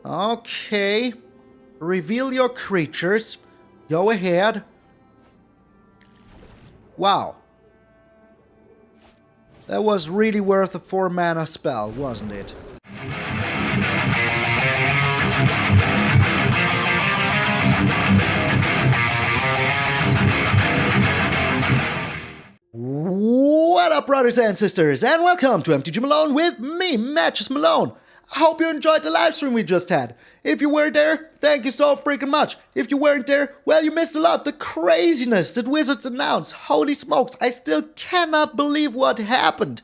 Okay. Reveal your creatures. Go ahead. Wow. That was really worth a 4 mana spell, wasn't it? What up, brothers and sisters, and welcome to MTG Malone with me, MTG Malone. I hope you enjoyed the live stream we just had. If you were there, thank you so freaking much. If you weren't there, well, you missed a lot. The craziness that Wizards announced. Holy smokes, I still cannot believe what happened.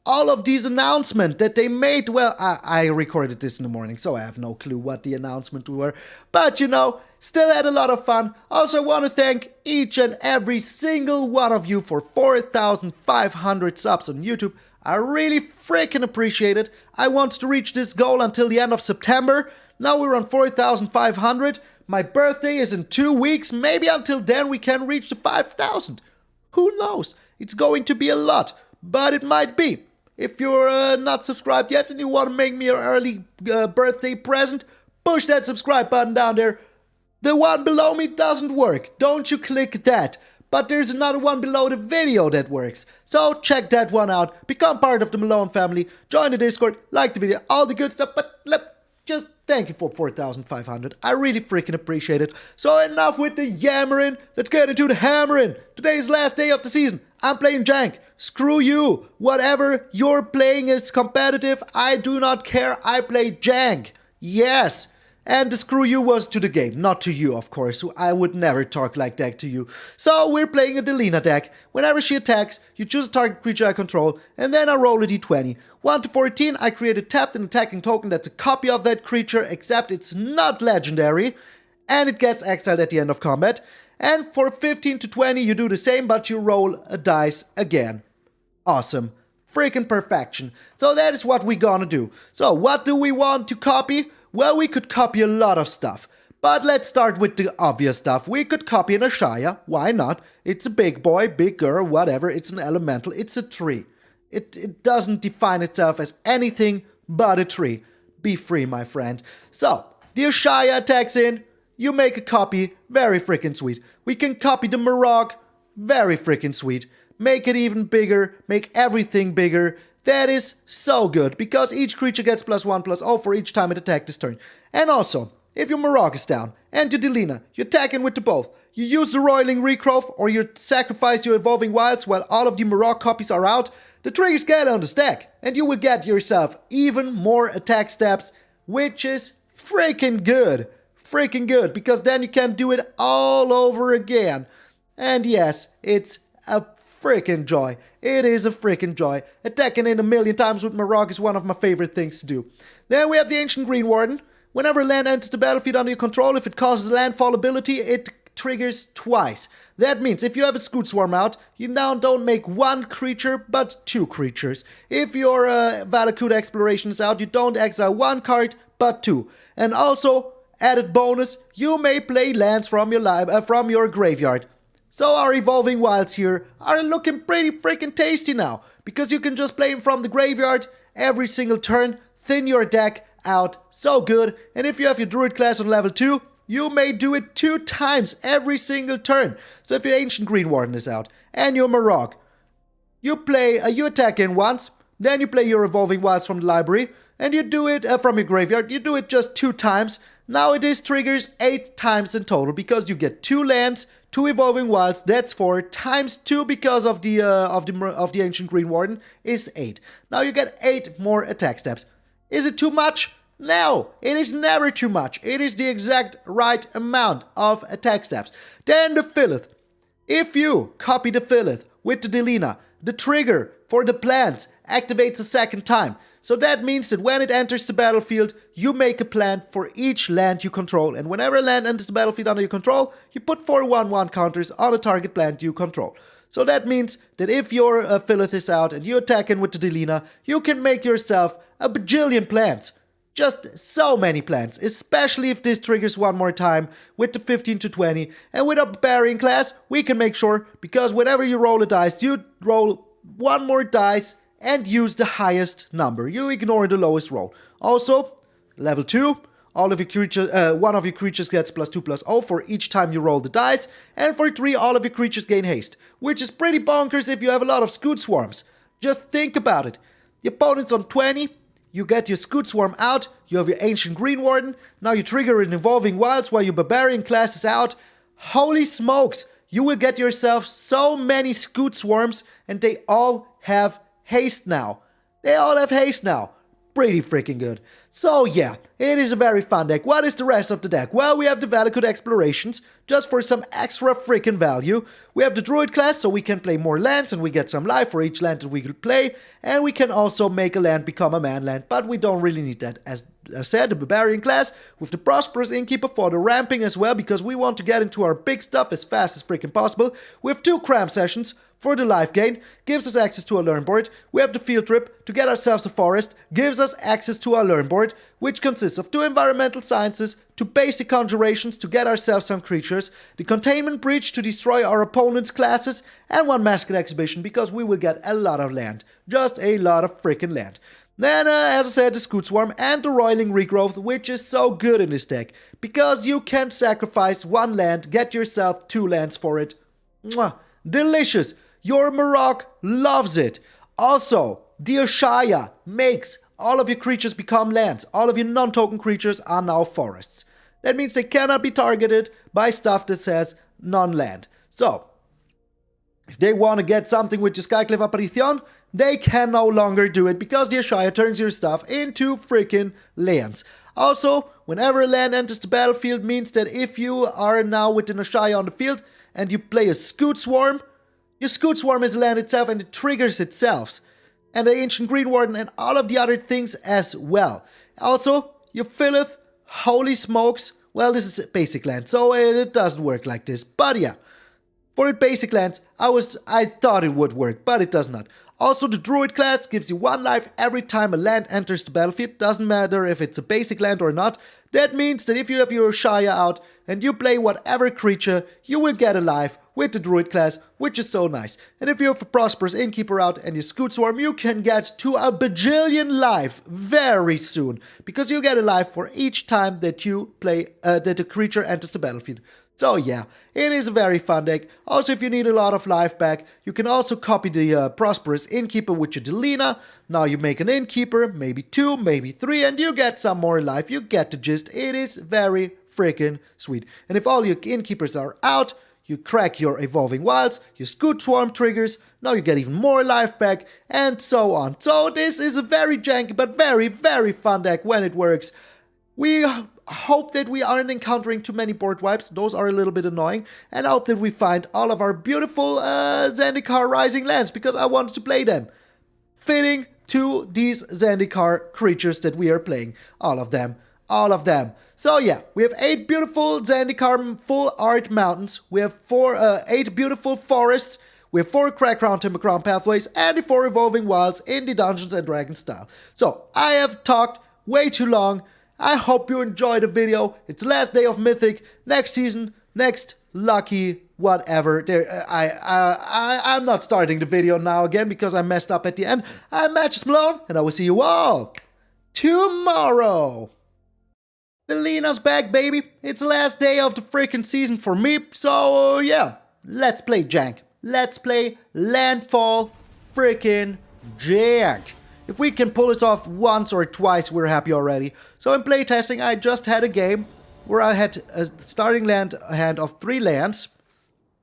All of these announcements that they made, well, I recorded this in the morning, so I have no clue what the announcements were. But, you know, still had a lot of fun. Also, I want to thank each and every single one of you for 4,500 subs on YouTube. I really freaking appreciate it. I want to reach this goal until the end of September. Now we're on 4,500. My birthday is in 2 weeks. Maybe until then we can reach the 5,000. Who knows? It's going to be a lot, but it might be. If you're not subscribed yet and you want to make me an early birthday present, push that subscribe button down there. The one below me doesn't work. Don't you click that. But there's another one below the video that works. So check that one out. Become part of the Malone family. Join the Discord. Like the video. All the good stuff. But just thank you for 4,500. I really freaking appreciate it. So enough with the yammering. Let's get into the hammering. Today's last day of the season. I'm playing Jank. Screw you. Whatever you're playing is competitive. I do not care. I play Jank. Yes. And the screw you was to the game, not to you, of course. I would never talk like that to you. So we're playing a DELINA deck. Whenever she attacks, you choose a target creature I control, and then I roll a d20. 1 to 14, I create a tapped and attacking token that's a copy of that creature, except it's not legendary, and it gets exiled at the end of combat. And for 15 to 20, you do the same, but you roll a dice again. Awesome. Freaking perfection. So that is what we're gonna do. So what do we want to copy? Well, we could copy a lot of stuff, but let's start with the obvious stuff. We could copy an Ashaya, why not? It's a big boy, big girl, whatever, it's an elemental, it's a tree. It doesn't define itself as anything but a tree. Be free, my friend. So, the Ashaya attacks in, you make a copy, very freaking sweet. We can copy the Moraug, very freaking sweet. Make it even bigger, make everything bigger. That is so good, because each creature gets +1/+0 for each time it attacks this turn. And also, if your Moraug is down, and your DELINA, you attack in with the both. You use the Roiling Regrowth, or you sacrifice your Evolving Wilds while all of the Moraug copies are out, the triggers get on the stack, and you will get yourself even more attack steps, which is freaking good. Freaking good, because then you can do it all over again. And yes, it's a freaking joy. It is a freaking joy. Attacking in a million times with Moraug is one of my favorite things to do. Then we have the Ancient Greenwarden. Whenever land enters the battlefield under your control, if it causes landfall ability, it triggers twice. That means if you have a Scute Swarm out, you now don't make 1 creature, but 2 creatures. If your Valakut Exploration is out, you don't exile 1 card, but 2. And also, added bonus, you may play lands from your graveyard. So our Evolving Wilds here are looking pretty freaking tasty now, because you can just play them from the graveyard every single turn, thin your deck out, so good. And if you have your Druid Class on level 2, you may do it 2 times every single turn. So if your Ancient Greenwarden is out, and your Moraug, you attack in once, then you play your Evolving Wilds from the library, and you do it from your graveyard, you do it just 2 times. Now it is triggers 8 times in total, because you get 2 lands, 2 Evolving Wilds, that's 4, times 2 because of the Ancient Greenwarden is 8. Now you get 8 more attack steps. Is it too much? No, it is never too much. It is the exact right amount of attack steps. Then the Phylath. If you copy the Phylath with the DELINA, the trigger for the plant activates a second time. So that means that when it enters the battlefield, you make a plant for each land you control. And whenever a land enters the battlefield under your control, you put 4 1/1 counters on a target plant you control. So that means that if your Phylath is out and you attack in with the DELINA, you can make yourself a bajillion plants. Just so many plants, especially if this triggers one more time with the 15 to 20. And with a Barbarian Class, we can make sure, because whenever you roll a dice, you roll 1 more dice and use the highest number. You ignore the lowest roll. Also, level 2, all of your creatures, one of your creatures gets +2/+0 for each time you roll the dice, and for 3, all of your creatures gain haste, which is pretty bonkers if you have a lot of Scute Swarms. Just think about it. The opponent's on 20, you get your Scute Swarm out, you have your Ancient Greenwarden, now you trigger an Evolving Wilds while your Barbarian Class is out. Holy smokes, you will get yourself so many Scute Swarms, and they all have haste now. They all have haste now. Pretty freaking good. So yeah, it is a very fun deck. What is the rest of the deck? Well, we have the Valakut Explorations, just for some extra freaking value. We have the Druid Class, so we can play more lands and we get some life for each land that we could play. And we can also make a land become a man land, but we don't really need that. As I said, the Barbarian Class, with the Prosperous Innkeeper for the ramping as well, because we want to get into our big stuff as fast as freaking possible. We have 2 Cram Sessions for the life gain, gives us access to a learn board. We have the field trip to get ourselves a forest, gives us access to our learn board, which consists of 2 environmental sciences, 2 basic conjurations to get ourselves some creatures, the Containment Breach to destroy our opponent's classes, and 1 Mascot Exhibition because we will get a lot of land. Just a lot of freaking land. Then, as I said, the Scute Swarm and the Roiling Regrowth, which is so good in this deck, because you can sacrifice 1 land, get yourself 2 lands for it. Mwah. Delicious! Your Moraug loves it. Also, the Ashaya makes all of your creatures become lands. All of your non-token creatures are now forests. That means they cannot be targeted by stuff that says non-land. So, if they want to get something with the Skyclave Apparition, they can no longer do it because the Ashaya turns your stuff into freaking lands. Also, whenever a land enters the battlefield means that if you are now with an Ashaya on the field and you play a Scute Swarm, your Scute Swarm is a land itself and it triggers itself. And the Ancient Greenwarden and all of the other things as well. Also, your Phylath, holy smokes. Well, this is a basic land, so it doesn't work like this. But yeah, for basic lands, I thought it would work, but it does not. Also, the Druid Class gives you 1 life every time a land enters the battlefield. Doesn't matter if it's a basic land or not. That means that if you have your Ashaya out and you play whatever creature, you will get a life with the Druid Class, which is so nice. And if you have a Prosperous Innkeeper out and your Scute Swarm, you can get to a bajillion life very soon, because you get a life for each time that you play, that the creature enters the battlefield. So yeah, it is a very fun deck. Also, if you need a lot of life back, you can also copy the Prosperous Innkeeper with your Delina. Now you make an Innkeeper, maybe 2, maybe 3, and you get some more life. You get the gist. It is very freaking sweet. And if all your Innkeepers are out, you crack your Evolving Wilds, your Scute Swarm triggers, now you get even more life back, and so on. So this is a very janky but very, very fun deck when it works. We hope that we aren't encountering too many board wipes, those are a little bit annoying, and I hope that we find all of our beautiful Zendikar Rising lands, because I wanted to play them. Fitting to these Zendikar creatures that we are playing. All of them. All of them. So yeah, we have 8 beautiful Zendikar full art mountains, we have 8 beautiful forests, we have 4 Cragcrown Pathways, and the 4 Evolving Wilds in the Dungeons & Dragons style. So, I have talked way too long. I hope you enjoyed the video. It's the last day of Mythic. Next season, next lucky whatever. I'm not starting the video now again because I messed up at the end. I'm MTgA Malone, and I will see you all tomorrow. DELINA'S back, baby. It's the last day of the freaking season for me. So yeah, let's play Jank. Let's play Landfall freaking Jank. If we can pull this off once or twice, we're happy already. So in playtesting, I just had a game where I had a starting hand of 3 lands,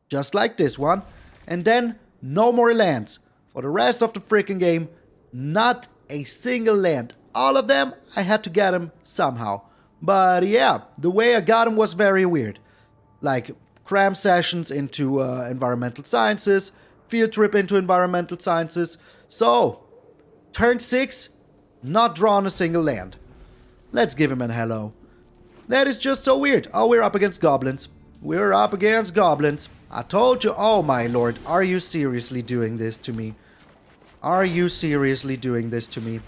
just like this one, and then no more lands. For the rest of the freaking game, not a single land. All of them, I had to get them somehow. But yeah, the way I got them was very weird. Like Cram Sessions into environmental sciences, field trip into environmental sciences. So, turn 6, not drawn a single land. Let's give him an hello. That is just so weird. Oh, we're up against goblins. We're up against goblins. I told you. Oh my lord, are you seriously doing this to me? Are you seriously doing this to me?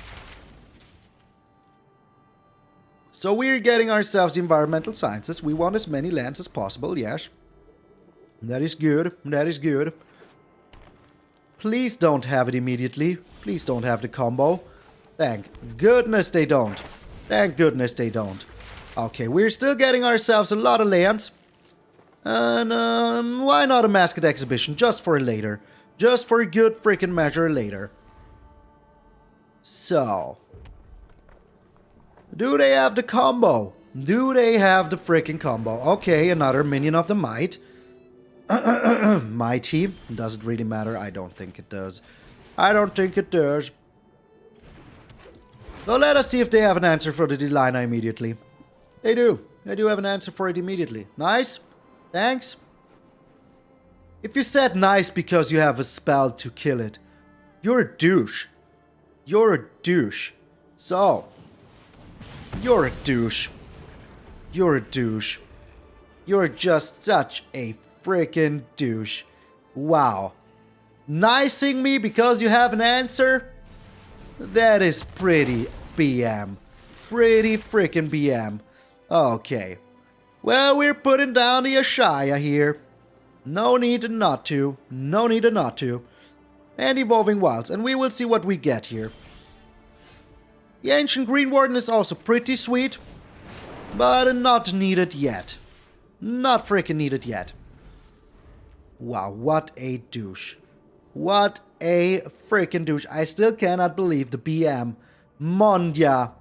So we're getting ourselves environmental sciences. We want as many lands as possible, yes. That is good. That is good. Please don't have it immediately. Please don't have the combo. Thank goodness they don't. Thank goodness they don't. Okay, we're still getting ourselves a lot of lands. And why not a Mascot Exhibition? Just for later. Just for a good freaking measure later. So. Do they have the combo? Do they have the freaking combo? Okay, another minion of the might. Mighty. Does it really matter? I don't think it does. I don't think it does. So let us see if they have an answer for the Delina immediately. They do. They do have an answer for it immediately. Nice. Thanks. If you said nice because you have a spell to kill it, you're a douche. You're a douche. So. You're a douche. You're a douche. You're just such a freaking douche. Wow. Nicing me because you have an answer? That is pretty BM. Pretty freaking BM. Okay. Well, we're putting down the Ashaya here. No need not to. No need not to. And Evolving Wilds. And we will see what we get here. The Ancient Greenwarden is also pretty sweet. But not needed yet. Not freaking needed yet. Wow, what a douche. What a freaking douche. I still cannot believe the BM. MtgA.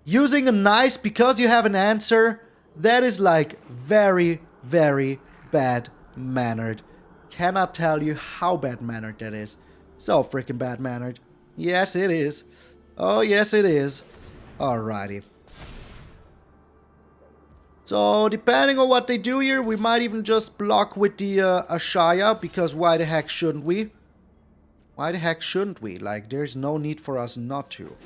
Using a nice because you have an answer. That is like very, very bad-mannered. Cannot tell you how bad-mannered that is. So freaking bad-mannered. Yes, it is. Oh, yes, it is. Alrighty. So, depending on what they do here, we might even just block with the Ashaya, because why the heck shouldn't we? Why the heck shouldn't we? Like, there's no need for us not to.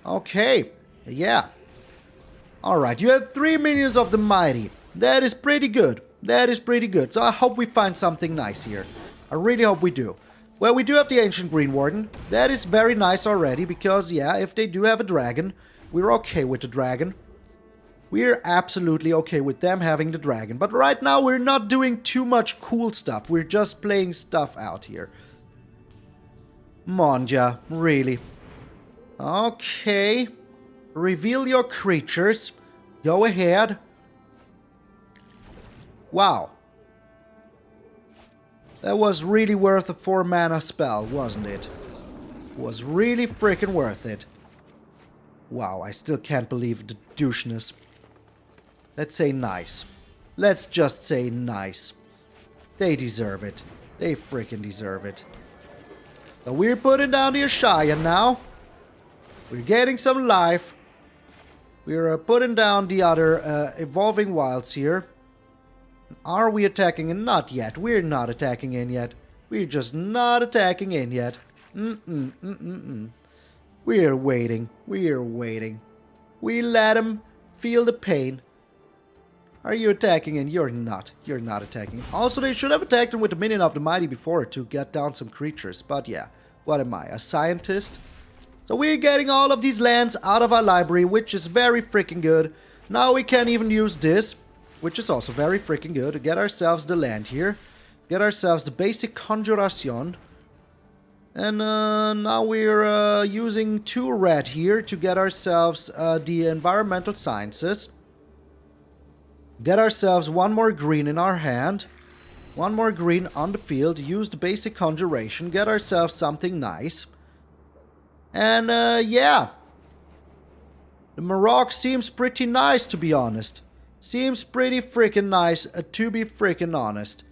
Okay, yeah. Alright, you have 3 minions of the Mighty. That is pretty good. That is pretty good. So I hope we find something nice here. I really hope we do. Well, we do have the Ancient Greenwarden. That is very nice already, because, yeah, if they do have a dragon, we're okay with the dragon. We're absolutely okay with them having the dragon. But right now, we're not doing too much cool stuff. We're just playing stuff out here. MtgA, really. Okay. Reveal your creatures. Go ahead. Wow. That was really worth a 4 mana spell, wasn't it? Was really freaking worth it. Wow, I still can't believe the doucheness. Let's say nice. Let's just say nice. They deserve it. They freaking deserve it. So we're putting down the Ashaya now. We're getting some life. We're putting down the other Evolving Wilds here. Are we attacking in? Not yet. We're not attacking in yet. We're just not attacking in yet. We're waiting. We're waiting. We let him feel the pain. Are you attacking in? You're not. You're not attacking. Also, they should have attacked him with the Minion of the Mighty before to get down some creatures. But yeah, what am I? A scientist? So we're getting all of these lands out of our library, which is very freaking good. Now we can even use this, which is also very freaking good, to get ourselves the land here. Get ourselves the Basic Conjuration. And now we're using 2 red here to get ourselves the Environmental Sciences. Get ourselves 1 more green in our hand. 1 more green on the field. Use the Basic Conjuration. Get ourselves something nice. And yeah. The Moraug seems pretty nice, to be honest. Seems pretty freaking nice, to be freaking honest.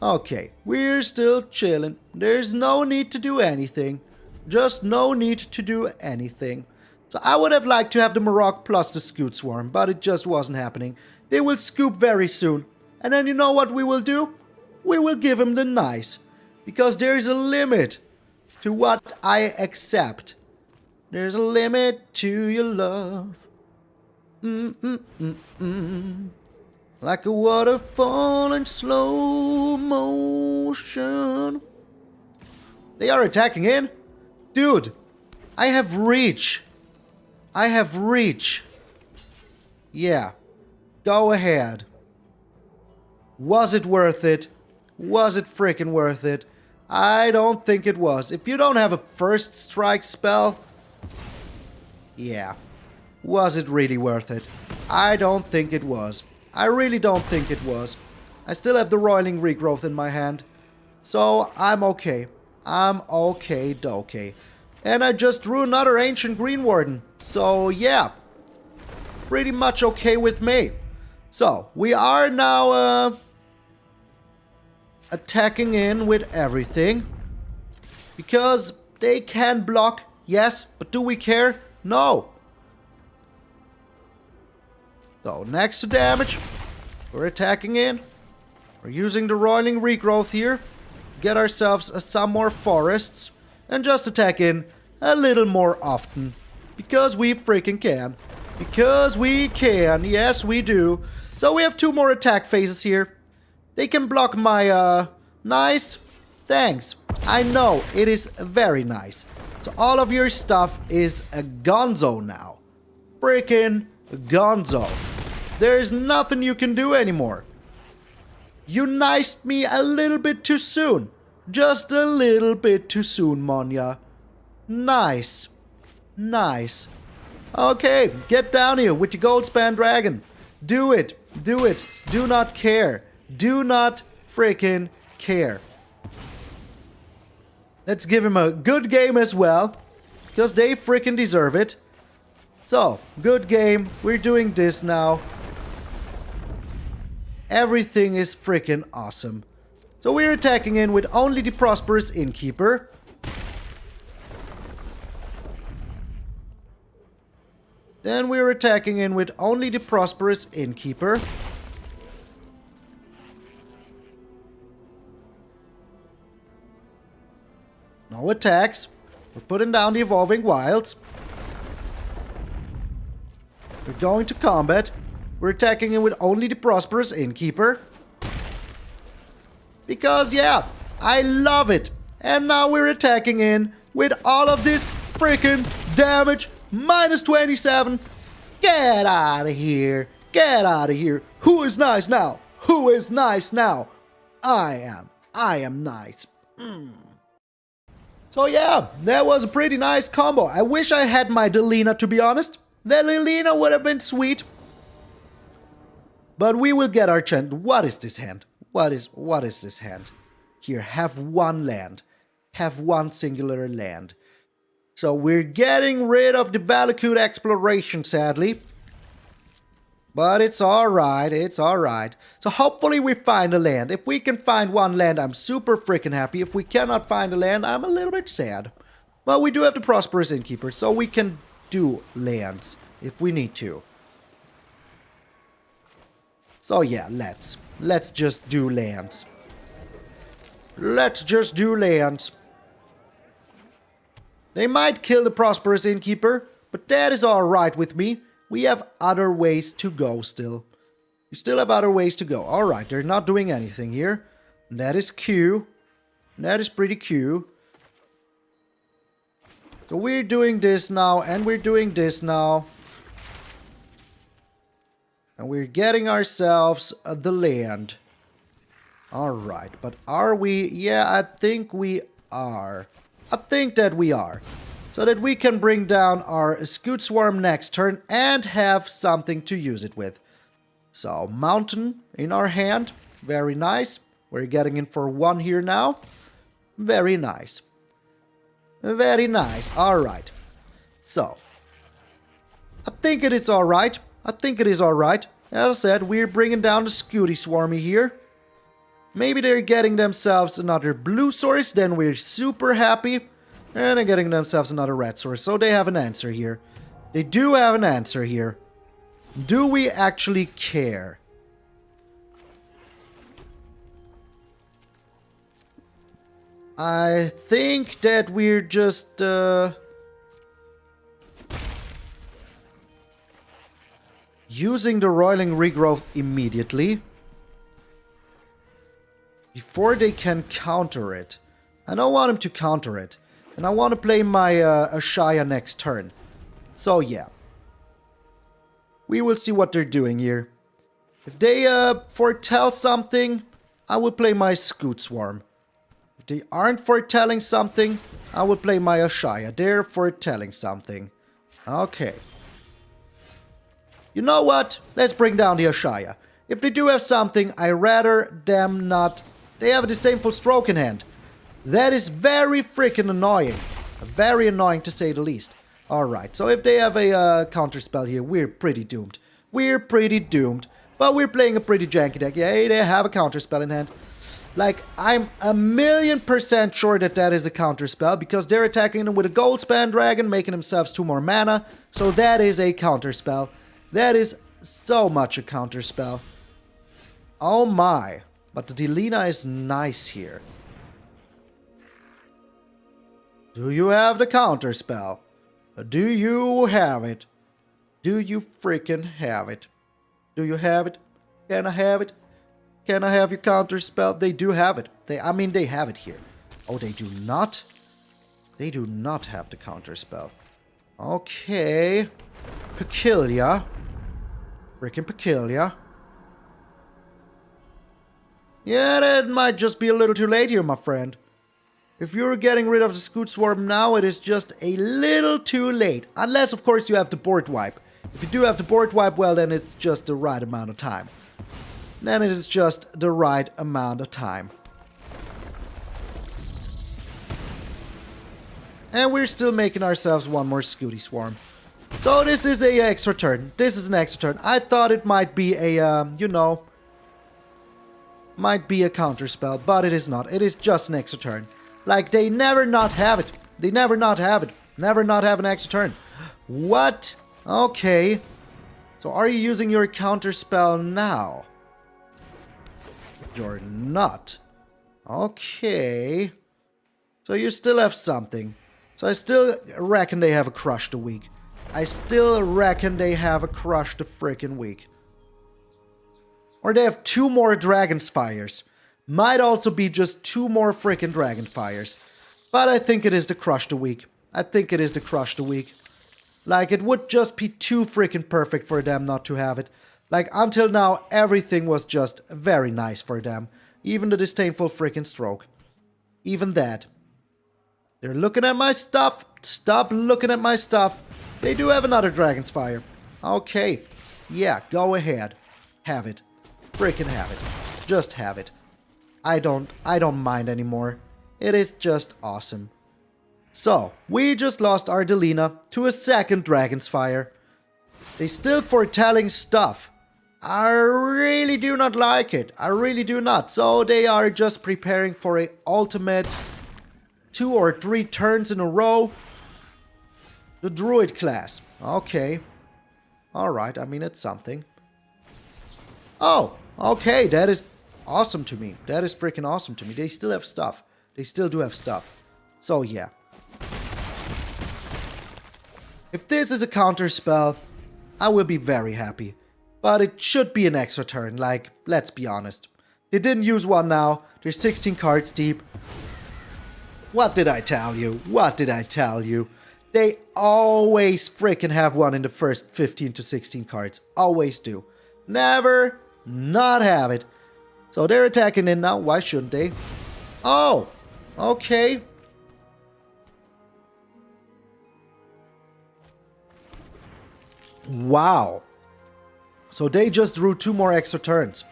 Okay, we're still chilling. There's no need to do anything. Just no need to do anything. So I would have liked to have the Moraug plus the Scute Swarm, but it just wasn't happening. They will scoop very soon. And then you know what we will do? We will give him the nice. Because there is a limit to what I accept. There's a limit to your love. Like a waterfall in slow motion. They are attacking in? Dude, I have reach. I have reach. Yeah. Go ahead. Was it worth it? Was it freaking worth it? I don't think it was. If you don't have a first strike spell, yeah. Was it really worth it? I don't think it was. I really don't think it was. I still have the Roiling Regrowth in my hand. So I'm okay. I'm okay. And I just drew another Ancient Greenwarden. So yeah. Pretty much okay with me. So we are now attacking in with everything. Because they can block, yes, but do we care? No. So next to damage, we're attacking in. We're using the Roiling Regrowth here. Get ourselves some more forests. And just attack in a little more often. Because we freaking can. Because we can. Yes, we do. So we have 2 more attack phases here. They can block my, nice. Thanks. I know, it is very nice. So all of your stuff is a gonzo now. Freaking gonzo. There's nothing you can do anymore. You niced me a little bit too soon. Just a little bit too soon, Monya. Nice. Nice. Okay, get down here with your Goldspan Dragon. Do it. Do it. Do not care. Do not freaking care. Let's give him a good game as well. Because they freaking deserve it. So, good game. We're doing this now. Everything is freaking awesome. So we're attacking in with only the Prosperous Innkeeper. Then we're attacking in with only the Prosperous Innkeeper. No attacks. We're putting down the Evolving Wilds. We're going to combat. We're attacking in with only the Prosperous Innkeeper. Because, yeah, I love it. And now we're attacking in with all of this freaking damage. Minus 27. Get out of here. Get out of here. Who is nice now? Who is nice now? I am. I am nice. So yeah, that was a pretty nice combo. I wish I had my Delina, to be honest. The Delina would have been sweet. But we will get our chance. What is this hand? What is this hand? Here, have 1 land. Have 1 singular land. So we're getting rid of the Valakut Exploration, sadly. But it's alright, it's alright. So hopefully we find a land. If we can find 1 land, I'm super freaking happy. If we cannot find a land, I'm a little bit sad. But we do have the Prosperous Innkeeper, so we can do lands if we need to. So yeah, let's just do lands. Let's just do lands. They might kill the Prosperous Innkeeper, but that is alright with me. We have other ways to go still. We still have other ways to go. Alright, they're not doing anything here. That is Q. That is pretty Q. So we're doing this now, and we're doing this now. And we're getting ourselves the land. Alright, but are we? Yeah, I think we are. I think that we are. So that we can bring down our Scute Swarm next turn and have something to use it with. So, Mountain in our hand. Very nice. We're getting in for 1 here now. Very nice. Very nice. Alright. So, I think it is alright. I think it is alright. As I said, we're bringing down the Scute Swarm here. Maybe they're getting themselves another blue source, then we're super happy. And they're getting themselves another red source, so they have an answer here. They do have an answer here. Do we actually care? I think that we're just, using the Roiling Regrowth immediately. Before they can counter it. I don't want them to counter it. And I want to play my Ashaya next turn. So yeah. We will see what they're doing here. If they foretell something, I will play my Scute Swarm. If they aren't foretelling something, I will play my Ashaya. They're foretelling something. Okay. You know what? Let's bring down the Ashaya. If they do have something, I rather them not. They have a Disdainful Stroke in hand. That is very freaking annoying. Very annoying to say the least. Alright, so if they have a counter spell here, we're pretty doomed. We're pretty doomed. But we're playing a pretty janky deck. Yeah, they have a counter spell in hand. Like, I'm 1,000,000% sure that that is a counter spell, because they're attacking them with a Goldspan Dragon, making themselves 2 more mana. So that is a counter spell. That is so much a counter spell. Oh my. But the Delina is nice here. Do you have the counter spell? Do you have it? Do you freaking have it? Do you have it? Can I have it? Can I have your counter spell? They do have it. They have it here. Oh, they do not? They do not have the counter spell. Okay. Peculiar. Freaking peculiar. Yeah, that might just be a little too late here, my friend. If you're getting rid of the Scute Swarm now, it is just a little too late. Unless, of course, you have the board wipe. If you do have the board wipe, well, then it's just the right amount of time. Then it is just the right amount of time. And we're still making ourselves one more Scute Swarm. So this is a extra turn. This is an extra turn. I thought it might be a, might be a counter spell, but it is not. It is just an extra turn. Like, they never not have it. They never not have it. Never not have an extra turn. What? Okay. So are you using your counter spell now? You're not. Okay. So you still have something. So I still reckon they have a Crush the Weak. I still reckon they have a Crush the freaking Weak. Or they have 2 more Dragon's Fires. Might also be just 2 more freaking Dragon Fires. But I think it is the Crush the Weak. I think it is the Crush the Weak. Like, it would just be too freaking perfect for them not to have it. Like, until now, everything was just very nice for them. Even the Disdainful freaking Stroke. Even that. They're looking at my stuff. Stop looking at my stuff. They do have another Dragon's Fire. Okay. Yeah, go ahead. Have it. Freaking have it. Just have it. I don't mind anymore. It is just awesome. So, we just lost our Delina to a second Dragon's Fire. They still foretelling stuff. I really do not like it. I really do not. So they are just preparing for a ultimate 2 or 3 turns in a row. The Druid Class. Okay. Alright, I mean, it's something. Oh, okay, that is awesome to me. That is freaking awesome to me. They still have stuff. They still do have stuff. So, yeah. If this is a counter spell, I will be very happy. But it should be an extra turn, like, let's be honest. They didn't use one now. They're 16 cards deep. What did I tell you? What did I tell you? They always freaking have one in the first 15 to 16 cards. Always do. Never not have it. So they're attacking in now. Why shouldn't they? Oh, okay. Wow. So they just drew 2 more extra turns.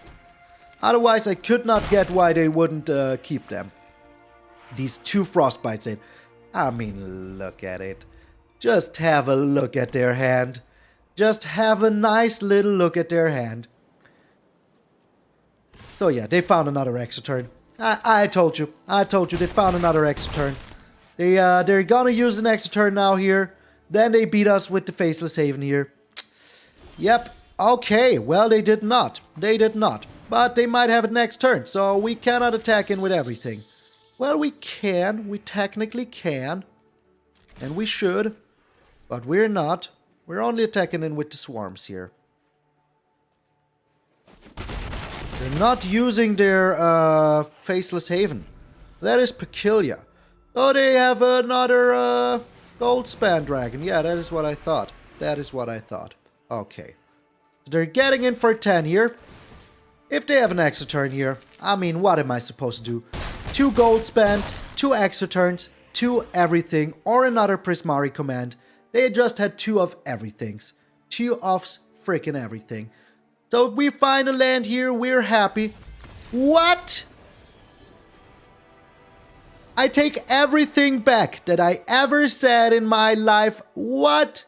Otherwise, I could not get why they wouldn't keep them. These 2 Frostbites in. I mean, look at it. Just have a look at their hand. Just have a nice little look at their hand. So yeah, they found another extra turn. I told you. I told you they found another extra turn. They're gonna use an extra turn now here. Then they beat us with the Faceless Haven here. Yep. Okay, well, they did not. They did not. But they might have it next turn, so we cannot attack in with everything. Well, we can. We technically can. And we should. But we're not. We're only attacking in with the swarms here. They're not using their Faceless Haven. That is peculiar. Oh, they have another Goldspan Dragon. Yeah, that is what I thought. That is what I thought. Okay. So they're getting in for 10 here. If they have an extra turn here, I mean, what am I supposed to do? 2 Goldspans, 2 extra turns, 2 everything, or another Prismari command. They just had 2 of everythings. 2 of freaking everything. So if we find a land here, we're happy. What? I take everything back that I ever said in my life. What?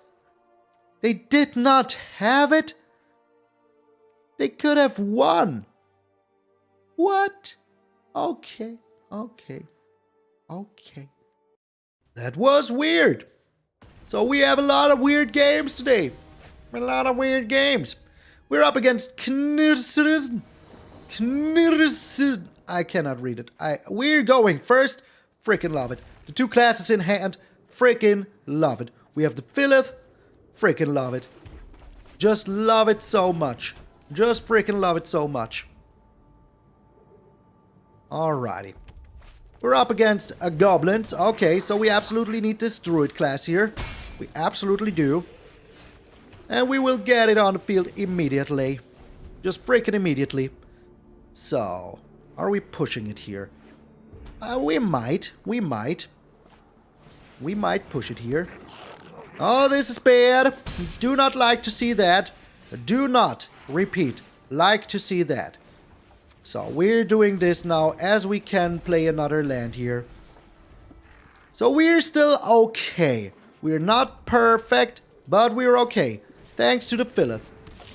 They did not have it? They could have won. What? Okay, okay, okay. That was weird. So we have a lot of weird games today. A lot of weird games. We're up against Knudsen. I cannot read it. We're going first. Freaking love it. The 2 classes in hand. Freaking love it. We have the Phylath. Freaking love it. Just love it so much. Just freaking love it so much. Alrighty. We're up against goblins. Okay, so we absolutely need this Druid class here. We absolutely do. And we will get it on the field immediately. Just freaking immediately. So, are we pushing it here? We might. We might. We might push it here. Oh, this is bad. Do not like to see that. Do not, repeat, like to see that. So we're doing this now as we can play another land here. So we're still okay. We're not perfect, but we're okay. Thanks to the Phylath.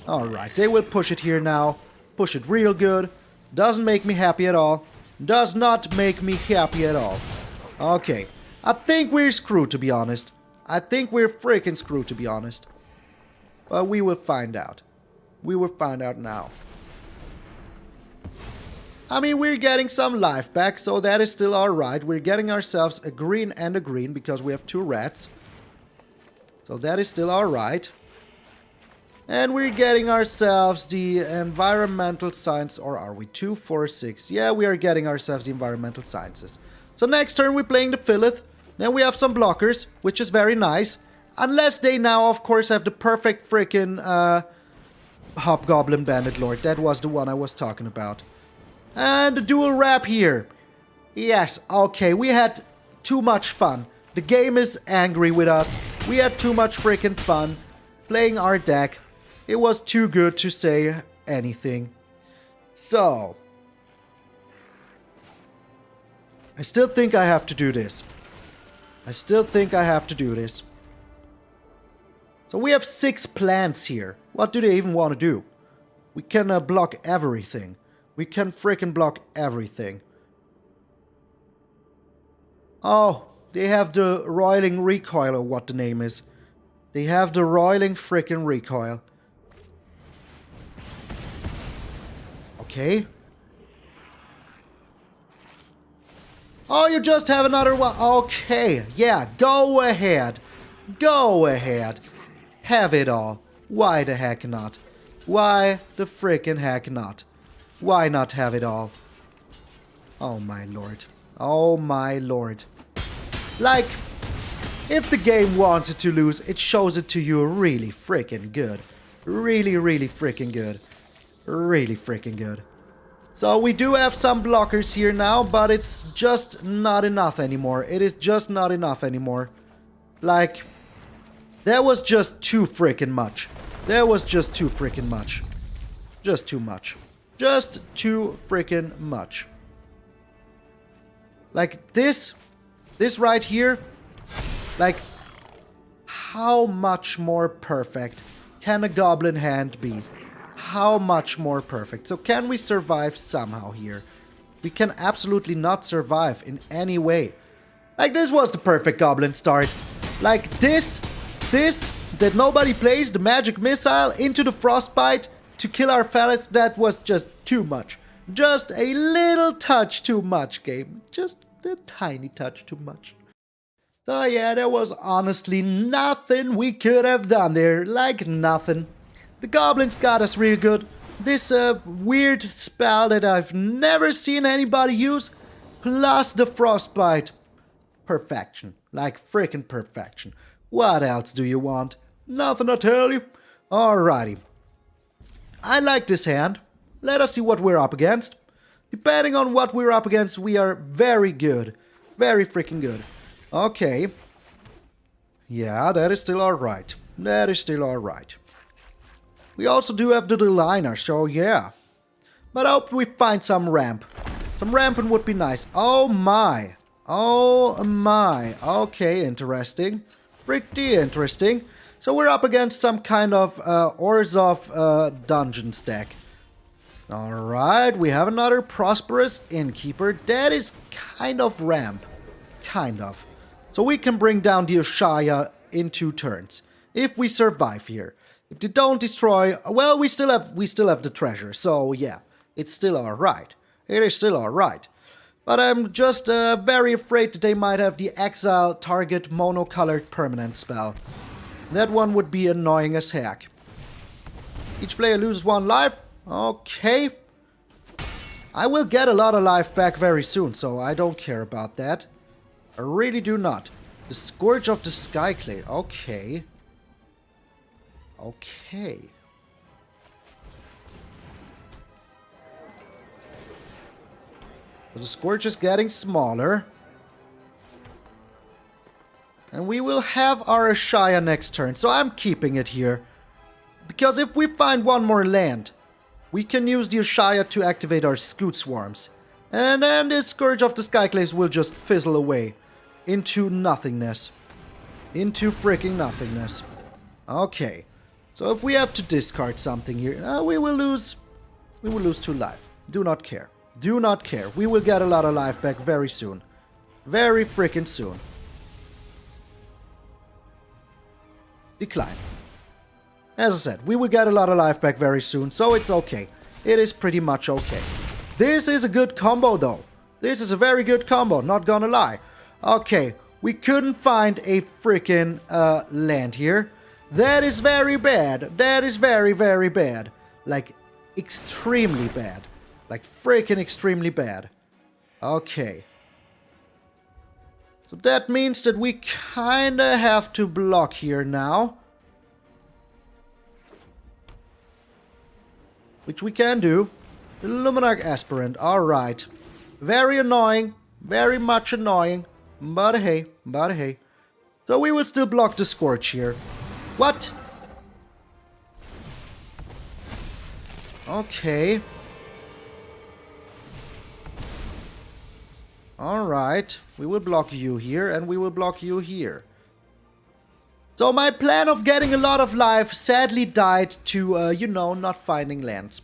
Alright, they will push it here now. Push it real good. Doesn't make me happy at all. Does not make me happy at all. Okay. I think we're screwed, to be honest. I think we're freaking screwed, to be honest. But we will find out. We will find out now. I mean, we're getting some life back, so that is still alright. We're getting ourselves a green and a green because we have 2 rats. So that is still alright. And we're getting ourselves the environmental science, or are we 2, 4, 6? Yeah, we are getting ourselves the environmental sciences. So next turn we're playing the Phylath. Then we have some blockers, which is very nice. Unless they now, of course, have the perfect freaking Hobgoblin Bandit Lord. That was the one I was talking about. And the dual wrap here. Yes, okay, we had too much fun. The game is angry with us. We had too much freaking fun playing our deck. It was too good to say anything. So, I still think I have to do this. I still think I have to do this. So we have 6 plants here. What do they even want to do? We can block everything. We can freaking block everything. Oh, they have the Roiling Recoil, or what the name is. They have the Roiling freaking Recoil. Okay. Oh, you just have another one. Okay, yeah, go ahead. Go ahead. Have it all. Why the heck not? Why the freaking heck not? Why not have it all? Oh my lord. Oh my lord. Like, if the game wants it to lose, it shows it to you really freaking good. Really, really freaking good. Really freaking good. So we do have some blockers here now, but it's just not enough anymore. It is just not enough anymore. Like, that was just too freaking much. That was just too freaking much. Just too much. Just too freaking much. Like this right here, like, how much more perfect can a goblin hand be? How much more perfect? So can we survive somehow here? We can absolutely not survive in any way. Like, this was the perfect goblin start. Like, this that nobody plays, the magic missile into the frostbite to kill our fellas, that was just too much. Just a little touch too much, game. Just a tiny touch too much. So yeah, there was honestly nothing we could have done there. Like, nothing. The goblins got us real good. This weird spell that I've never seen anybody use, plus the frostbite. Perfection. Like freaking perfection. What else do you want? Nothing, I tell you. Alrighty. I like this hand. Let us see what we're up against. Depending on what we're up against, we are very good. Very freaking good. Okay. Yeah, that is still alright. That is still alright. We also do have the DELINA'S, so yeah. But I hope we find some ramp. Some ramping would be nice. Oh my. Oh my. Okay, interesting. Pretty interesting. So we're up against some kind of Orzhov dungeon stack. Alright, we have another Prosperous Innkeeper. That is kind of ramp. Kind of. So we can bring down the Ashaya in 2 turns. If we survive here. If they don't destroy, well, we still have the treasure. So yeah, it's still alright. It is still alright. But I'm just very afraid that they might have the exile target monocolored permanent spell. That one would be annoying as heck. Each player loses 1 life. Okay. I will get a lot of life back very soon, so I don't care about that. I really do not. The Scourge of the Skyclave. Okay. Okay. So the Scourge is getting smaller. And we will have our Ashaya next turn, so I'm keeping it here. Because if we find 1 more land, we can use the Ashaya to activate our Scute Swarms. And then the Scourge of the Skyclaves will just fizzle away into nothingness. Into freaking nothingness. Okay. So if we have to discard something here, we will lose 2 life. Do not care. Do not care. We will get a lot of life back very soon. Very freaking soon. Decline. As I said, we will get a lot of life back very soon, so it's okay. It is pretty much okay. This is a good combo though. This is a very good combo, not gonna lie. Okay, we couldn't find a freaking land here. That is very bad. That is very, very bad. Like, extremely bad. Like, freaking extremely bad. Okay. So that means that we kinda have to block here now. Which we can do. The Moraug Aspirant, alright. Very annoying. Very much annoying. But hey, but hey. So we will still block the Scorch here. What? Okay. Alright. We will block you here, and we will block you here. So my plan of getting a lot of life sadly died to, you know, not finding lands.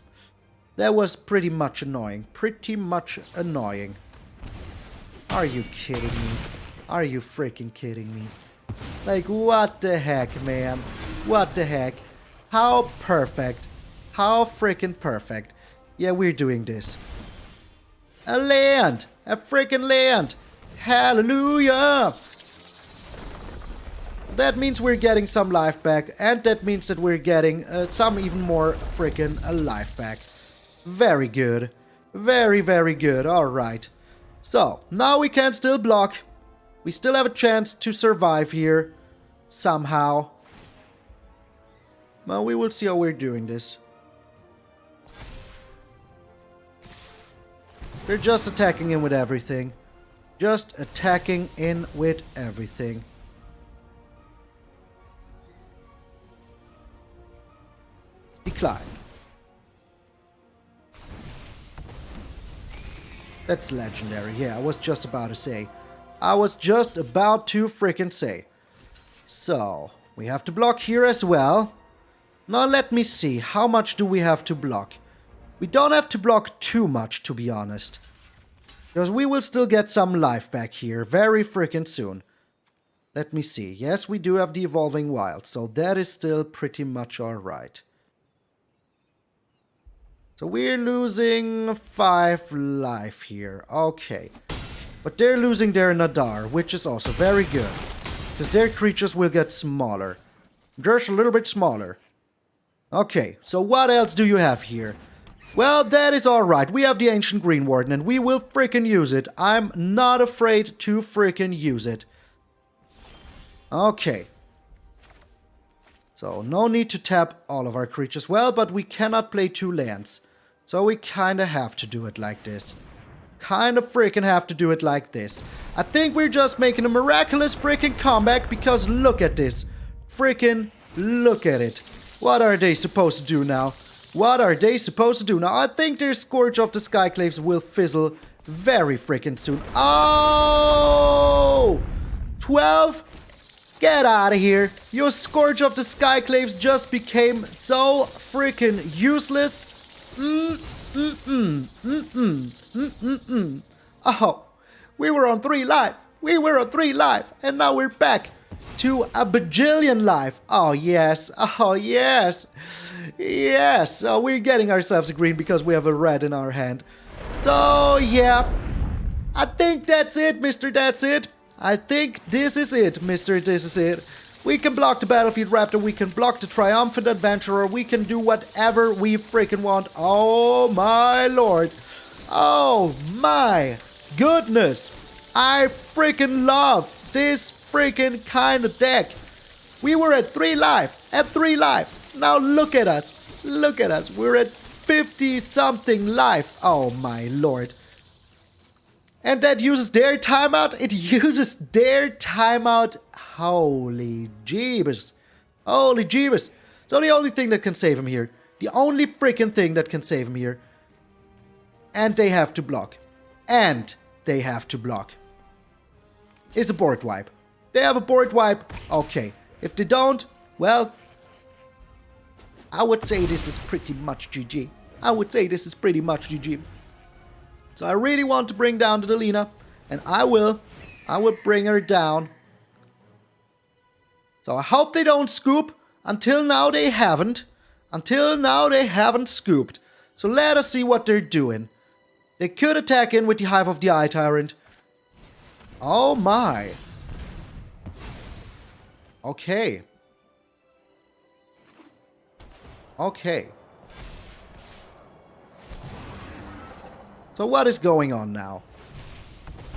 That was pretty much annoying. Pretty much annoying. Are you kidding me? Are you freaking kidding me? Like, what the heck, man? What the heck? How perfect. How freaking perfect. Yeah, we're doing this. A land! A freaking land! Hallelujah! That means we're getting some life back, and that means that we're getting some even more freaking life back. Very good. Very, very good. Alright. So, now we can still block. We still have a chance to survive here. Somehow. Well, we will see how we're doing this. They're just attacking in with everything. Just attacking in with everything. Decline. That's legendary. Yeah, I was just about to say. I was just about to freaking say. So, we have to block here as well. Now let me see. How much do we have to block? We don't have to block too much, to be honest. Because we will still get some life back here very freaking soon. Let me see. Yes, we do have the Evolving Wild, so that is still pretty much alright. So we're losing 5 life here. Okay. But they're losing their Nadar, which is also very good. Because their creatures will get smaller. Just a little bit smaller. Okay, so what else do you have here? Well, that is alright. We have the Ancient Greenwarden, and we will freaking use it. I'm not afraid to freaking use it. Okay. So, no need to tap all of our creatures. Well, but we cannot play 2 lands. So we kinda have to do it like this. Kinda freaking have to do it like this. I think we're just making a miraculous freaking comeback because look at this. Freaking look at it. What are they supposed to do now? What are they supposed to do now? I think their Scourge of the Skyclaves will fizzle very freaking soon. Oh! 12? Get out of here. Your Scourge of the Skyclaves just became so freaking useless. Oh, we were on 3 life. We were on 3 life. And now we're back to a bajillion life. Oh, yes. Oh, yes. Yes. So we're getting ourselves a green because we have a red in our hand. So, yeah. I think that's it, Mr. That's It. I think this is it, Mr. This is it. We can block the Battlefield Raptor, we can block the Triumphant Adventurer, we can do whatever we freaking want. Oh my lord. Oh my goodness. I freaking love this freaking kind of deck. We were at 3 life, Now look at us. Look at us. We're at 50 something life. Oh my lord. And that uses their timeout? It uses their timeout. Holy jeebus. Holy jeebus. So the only thing that can save him here. The only freaking thing that can save him here. And they have to block. And they have to block. Is a board wipe. They have a board wipe. Okay. If they don't, well, I would say this is pretty much GG. I would say this is pretty much GG. So I really want to bring down the Delina, and I will bring her down. So I hope they don't scoop. Until now they haven't. Until now they haven't scooped. So let us see what they're doing. They could attack in with the Hive of the Eye Tyrant. Oh my. Okay. Okay. So what is going on now?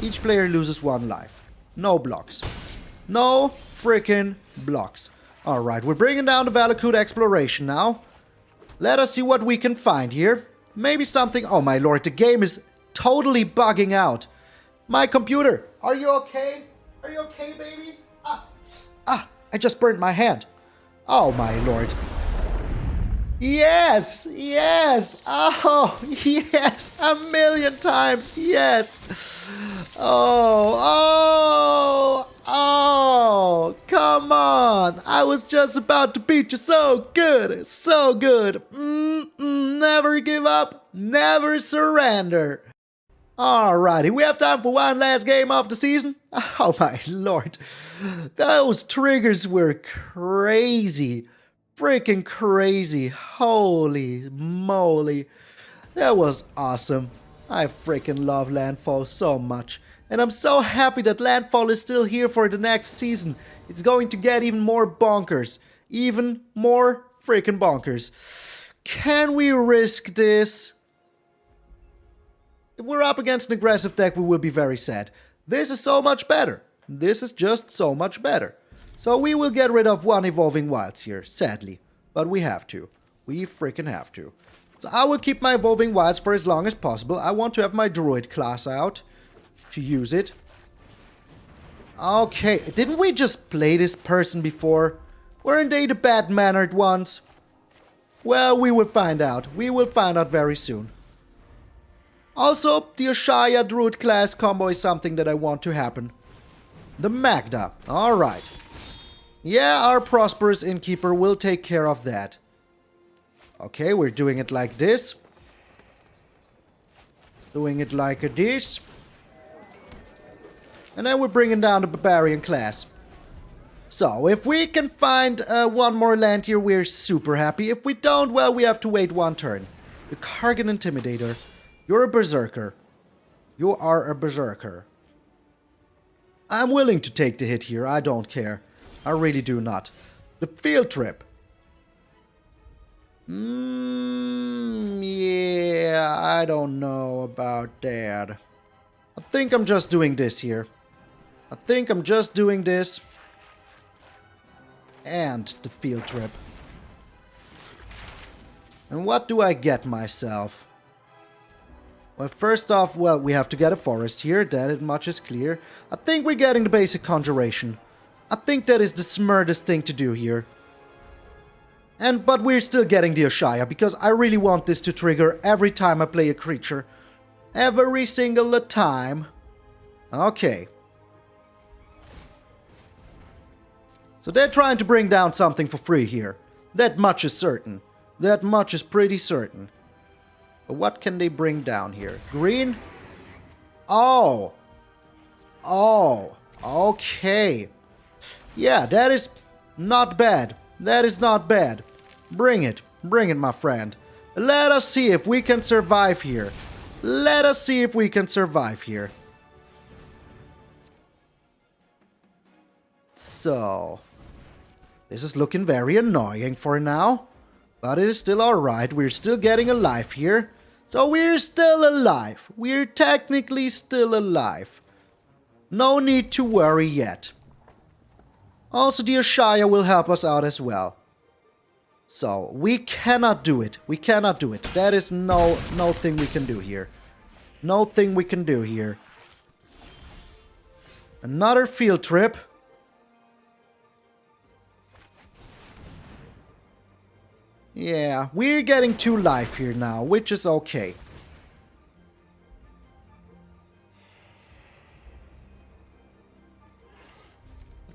Each player loses 1 life. No blocks. No freaking blocks. Alright, we're bringing down the Valakut Exploration now. Let us see what we can find here. Maybe something... Oh my lord, the game is totally bugging out. My computer, are you okay? Are you okay, baby? I just burned my hand. Oh my lord. Yes, yes, oh, yes, 1,000,000 times, yes. Oh, come on. I was just about to beat you so good, so good. Never give up, never surrender. Alrighty, we have time for one last game of the season. Oh my lord, those triggers were crazy. Freaking crazy. Holy moly. That was awesome. I freaking love Landfall so much. And I'm so happy that Landfall is still here for the next season. It's going to get even more bonkers. Even more freaking bonkers. Can we risk this? If we're up against an aggressive deck, we will be very sad. This is so much better. This is just so much better. So we will get rid of 1 Evolving Wilds here, sadly. But we have to. We freaking have to. So I will keep my Evolving Wilds for as long as possible. I want to have my Druid Class out to use it. Okay, didn't we just play this person before? Weren't they the bad-mannered ones? Well, we will find out. We will find out very soon. Also, the Ashaya Druid Class combo is something that I want to happen. The MtgA. Alright. Yeah, our Prosperous Innkeeper will take care of that. Okay, we're doing it like this. Doing it like this. And then we're bringing down the Barbarian Class. So, if we can find 1 more land here, we're super happy. If we don't, well, we have to wait 1 turn. The Kargan Intimidator. You're a Berserker. You are a Berserker. I'm willing to take the hit here, I don't care. I really do not. The Field Trip. Yeah, I don't know about that. I think I'm just doing this here. I think I'm just doing this. And the Field Trip. And what do I get myself? Well, first off, well, we have to get a forest here. That much is clear. I think we're getting the Basic Conjuration. I think that is the smartest thing to do here. But we're still getting the Ashaya, because I really want this to trigger every time I play a creature. Every single time. Okay. So they're trying to bring down something for free here. That much is certain. That much is pretty certain. But what can they bring down here? Green? Oh. Oh. Okay. Yeah, that is not bad. That is not bad. Bring it. Bring it, my friend. Let us see if we can survive here. Let us see if we can survive here. So, this is looking very annoying for now. But it is still alright. We're still getting alive here. So we're still alive. We're technically still alive. No need to worry yet. Also, the Ashaya will help us out as well. So, we cannot do it. We cannot do it. That is no thing we can do here. No thing we can do here. Another field trip. Yeah, we're getting 2 life here now, which is okay.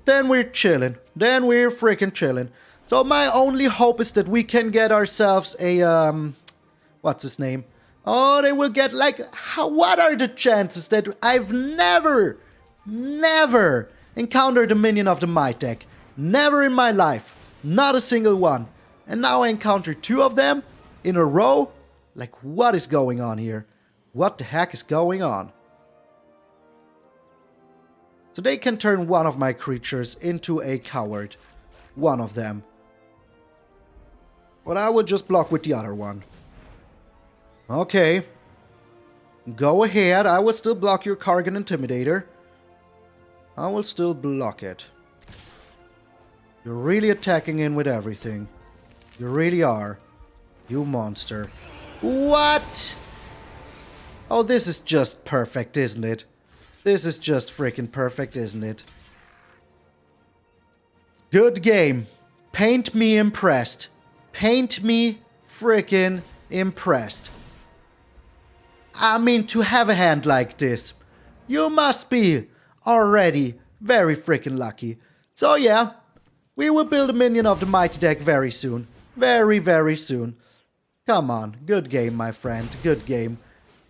Then we're chilling. Then we're freaking chilling. So my only hope is that we can get ourselves a, what's his name? Oh, they will get, like, what are the chances that I've never encountered a minion of the Might deck? Never in my life. Not a single one. And now I encounter 2 of them in a row? Like, what is going on here? What the heck is going on? So they can turn one of my creatures into a coward. One of them. But I would just block with the other one. Okay. Go ahead. I will still block your Kargan Intimidator. I will still block it. You're really attacking in with everything. You really are. You monster. What? Oh, this is just perfect, isn't it? This is just freaking perfect, isn't it? Good game. Paint me impressed. Paint me freaking impressed. I mean, to have a hand like this, you must be already very freaking lucky. So yeah, we will build a minion of the Mighty deck very soon. Very, very soon. Come on, good game, my friend. Good game.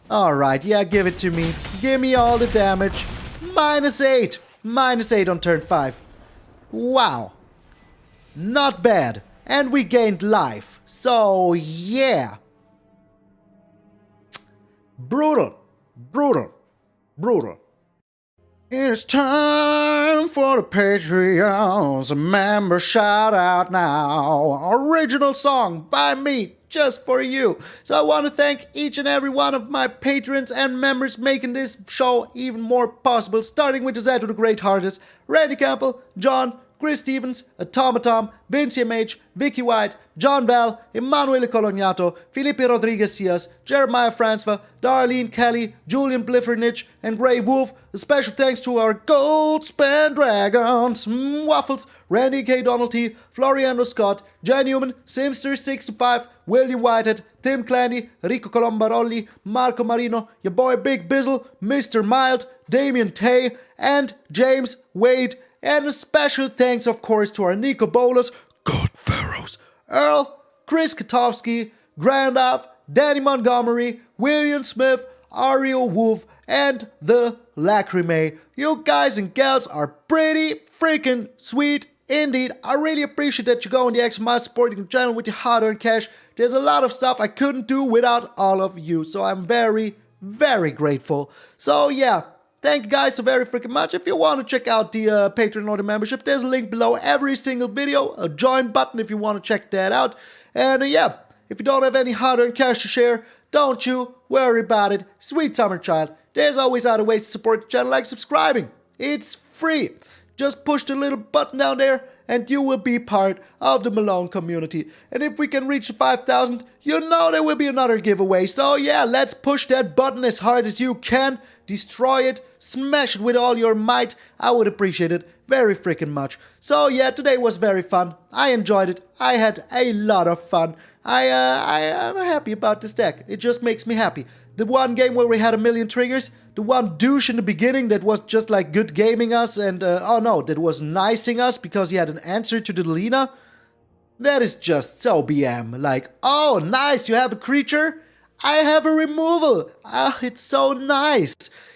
Alright, yeah, give it to me. Give me all the damage. -8. -8 on turn 5. Wow. Not bad. And we gained life. So, yeah. Brutal. Brutal. Brutal. It's time for the Patreons. A member shout out now. Original song by me, just for you. So I want to thank each and every one of my patrons and members making this show even more possible. Starting with the Z to the Great Heartist, Randy Campbell, John, Chris Stevens, Automatom, Vinci Mage, Vicky White, John Bell, Emanuele Colognato, Felipe Rodriguez Cias, Jeremiah Francois, Darlene Kelly, Julian Bliffernich, and Grey Wolf. A special thanks to our Gold Span Dragons, Waffles, Randy K. Donalty, Floriano Scott, Jan Newman, Simster65, William Whitehead, Tim Clandy, Rico Colombarolli, Marco Marino, your boy Big Bizzle, Mr. Mild, Damien Tay, and James Wade. And a special thanks, of course, to our Nico Bolas, God Pharaohs, Earl, Chris Katowski, Grandaf, Danny Montgomery, William Smith, Ario Wolf, and the Lacrimae. You guys and gals are pretty freaking sweet indeed. I really appreciate that you go on the extra mile supporting the channel with your hard-earned cash. There's a lot of stuff I couldn't do without all of you, so I'm very, very grateful. So yeah. Thank you guys so very freaking much. If you want to check out the Patreon or the membership, there's a link below every single video, a join button if you want to check that out. And yeah, if you don't have any hard-earned cash to share, don't you worry about it. Sweet summer child. There's always other ways to support the channel, like subscribing. It's free. Just push the little button down there and you will be part of the Malone community. And if we can reach 5,000, you know there will be another giveaway. So yeah, let's push that button as hard as you can. Destroy it, smash it with all your might. I would appreciate it very freaking much. So yeah, today was very fun. I enjoyed it. I had a lot of fun. I'm happy about this deck. It just makes me happy. The one game where we had a million triggers, the one douche in the beginning that was just like good gaming us and, oh no, that was nicing us because he had an answer to the Delina. That is just so BM. Like, oh, nice, you have a creature? I have a removal. Ah, it's so nice.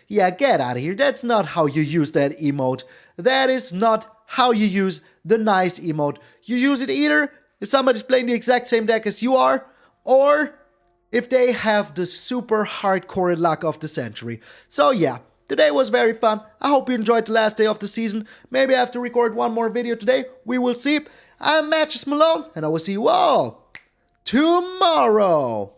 Yeah, get out of here. That's not how you use that emote. That is not how you use the nice emote. You use it either if somebody's playing the exact same deck as you are, or if they have the super hardcore luck of the century. So yeah, today was very fun. I hope you enjoyed the last day of the season. Maybe I have to record one more video today. We will see. I'm MTgA Malone, and I will see you all tomorrow.